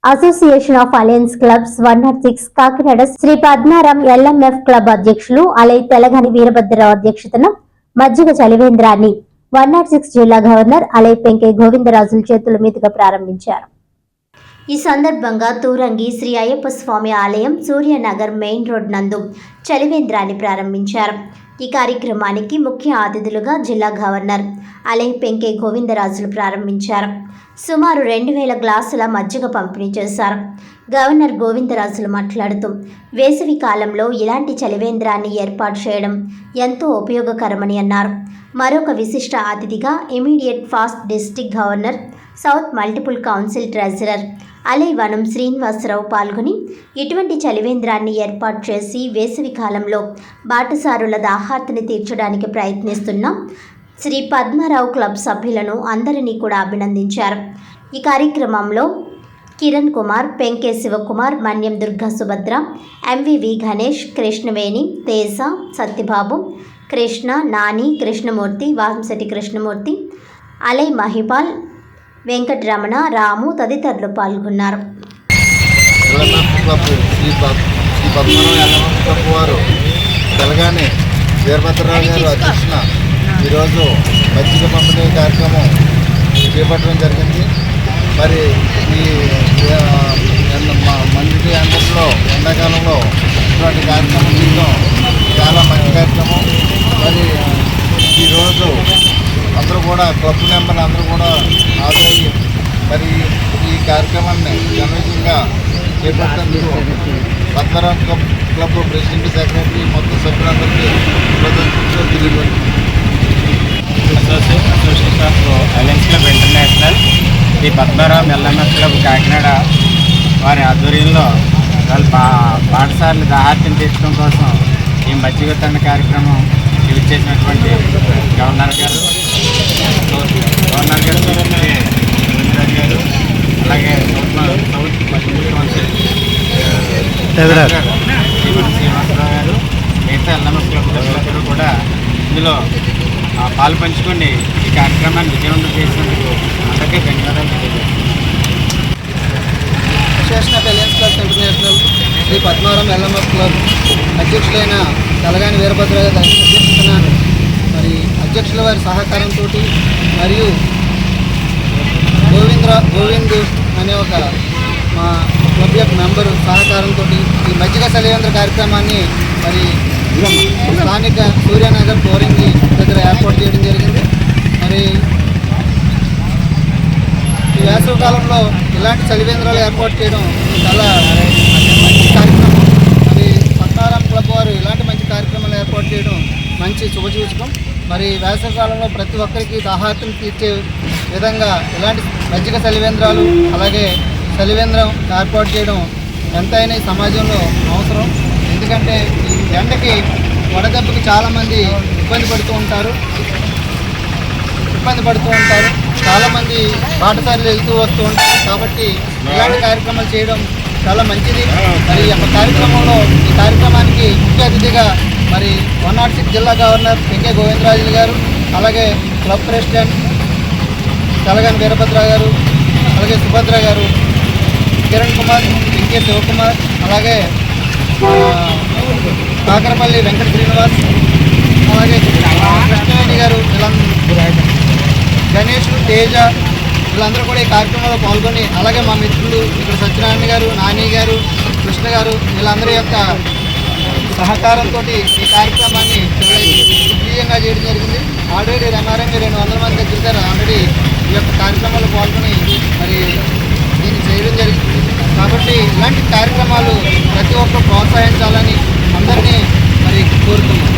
Association of Alliance Clubs 106 Kakinada Shri Padmaram LMF club అధ్యక్షులు అలై తెలగని వీరభద్రరావు అధ్యక్షతన మజ్జిగ చలివేంద్రాన్ని 106 జిల్లా గవర్నర్ అలై పెంకే గోవిందరాజుల చేతుల మీదుగా ప్రారంభించారు. ఈ సందర్భంగా తూరంగి శ్రీ అయ్యప్ప స్వామి ఆలయం సూర్యనగర్ మెయిన్ రోడ్ నందు చలివేంద్రాన్ని ప్రారంభించారు. ఈ కార్యక్రమానికి ముఖ్య అతిథులుగా జిల్లా గవర్నర్ అలై పెంకే గోవిందరాజులు ప్రారంభించారు. సుమారు 2000 గ్లాసుల మజ్జిగ పంపిణీ చేశారు. గవర్నర్ గోవిందరాజులు మాట్లాడుతూ వేసవి కాలంలో ఇలాంటి చలివేంద్రాన్ని ఏర్పాటు చేయడం ఎంతో ఉపయోగకరమని అన్నారు. మరొక విశిష్ట అతిథిగా immediate past district governor south multiple council treasurer Alaivanam Srinivasarao పాల్గొని ఇటువంటి చలివేంద్రాన్ని ఏర్పాటు చేసి వేసవి కాలంలో బాటసారుల దాహార్తిని తీర్చడానికి ప్రయత్నిస్తున్న శ్రీ పద్మారావు క్లబ్ సభ్యులను అందరినీ కూడా అభినందించారు. ఈ కార్యక్రమంలో కిరణ్ కుమార్, పెంకే శివకుమార్, మన్యం దుర్గా సుభద్ర, ఎంవివి గణేష్, కృష్ణవేణి, తేజ, సత్యబాబు, కృష్ణ, నాని, కృష్ణమూర్తి, వాంశెట్టి కృష్ణమూర్తి, అలై మహిపాల్, వెంకటరమణ, రాము తదితరులు పాల్గొన్నారు. ఈరోజు మజ్జిగ పంపిణీ కార్యక్రమం చేపట్టడం జరిగింది. మరి ఈ మంచి అందరిలో ఎండాకాలంలో ఇటువంటి కార్యక్రమం చేయడం చాలా మంచి కార్యక్రమం. మరి ఈరోజు అందరూ కూడా క్లబ్ మెంబర్లు అందరూ కూడా హాజరయ్యి మరి ఈ కార్యక్రమాన్ని ఘనంగా చేపట్టేందుకు పద్మరాం క్లబ్ ప్రెసిడెంట్, సెక్రటరీ మొత్తం సభ్యులందరికీ తెలియదు. Association of Alliance Club International Shri Padmaram LMF club Kakinada వారి ఆధ్వర్యంలో వాళ్ళ పాఠశాలలు దాహార్తిని తీర్చడం కోసం ఈ మజ్జిగ తండ కార్యక్రమం చేసినటువంటి గవర్నర్ గారు గోవిందరాజు గారు, అలాగే సౌత్ మల్టిపుల్ కౌన్సిల్ శ్రీనివాసరావు గారు, మిగతా ఎల్ఎంఎఫ్ క్లబ్ సభ్యులందరూ కూడా ఇందులో పాలు పంచుకొని ఈ కార్యక్రమాన్ని విజయవంతం చేసినందుకు అందరికీ ధన్యవాదాలు తెలియజేస్తున్నాను. Association of Alliance Clubs International Shri Padmaram LMF club అధ్యక్షులైన తెలగని వీరభద్రరావు గారి అధ్యక్షతన మరి అధ్యక్షుల వారి సహకారంతో మరియు గోవింద్ అనే ఒక మా క్లబ్ యొక్క మెంబరు సహకారంతో ఈ మజ్జిగ చలివేంద్ర కార్యక్రమాన్ని మరి స్థానిక సూర్యనగర్ తూరంగి దగ్గర ఏర్పాటు చేయడం జరిగింది. మరి ఈ వేసవి కాలంలో ఇలాంటి చలివేంద్రాలు ఏర్పాటు చేయడం చాలా మంచి కార్యక్రమం. మరి పద్మారాం క్లబ్ వారు ఇలాంటి మంచి కార్యక్రమాలు ఏర్పాటు చేయడం మంచి శుభసూచకం. మరి వేసవి కాలంలో ప్రతి ఒక్కరికి దాహార్తిని తీర్చే విధంగా ఇలాంటి మజ్జిగ చలివేంద్రాలు అలాగే చలివేంద్రం ఏర్పాటు చేయడం ఎంతైనా ఈ సమాజంలో అవసరం. ఎందుకంటే ఎండకి వడదెబ్బకి చాలామంది ఇబ్బంది పడుతూ ఉంటారు. చాలామంది బాటసార్లు వెళ్తూ వస్తూ ఉంటారు. కాబట్టి ఇలాంటి కార్యక్రమాలు చేయడం చాలా మంచిది. మరి ఈ కార్యక్రమానికి ముఖ్య అతిథిగా మరి 106 జిల్లా గవర్నర్ పెంకే గోవిందరాజులు గారు, అలాగే క్లబ్ ప్రెసిడెంట్ తెలగని వీరభద్రరావు గారు, అలాగే సుభద్ర గారు, కిరణ్ కుమార్, పెంకే శివకుమార్, అలాగే కాకరపల్లి వెంకట శ్రీనివాస్, అలాగే కృష్ణవేణి గారు, గణేష్, తేజ వీళ్ళందరూ కూడా ఈ కార్యక్రమంలో పాల్గొని, అలాగే మా మిత్రులు ఇక్కడ సత్యనారాయణ గారు, నాని గారు, కృష్ణ గారు వీళ్ళందరి యొక్క సహకారంతో ఈ కార్యక్రమాన్ని విజయంగా చేయడం జరిగింది. ఆల్రెడీ రమారంగా 200 మంది దగ్గర ఆల్రెడీ ఈ యొక్క కార్యక్రమాల్లో పాల్గొని మరి దీన్ని చేయడం జరిగింది. కాబట్టి ఇలాంటి కార్యక్రమాలు ప్రతి ఒక్కరు ప్రోత్సహించాలని అందరినీ మరి కోరుతున్నాం.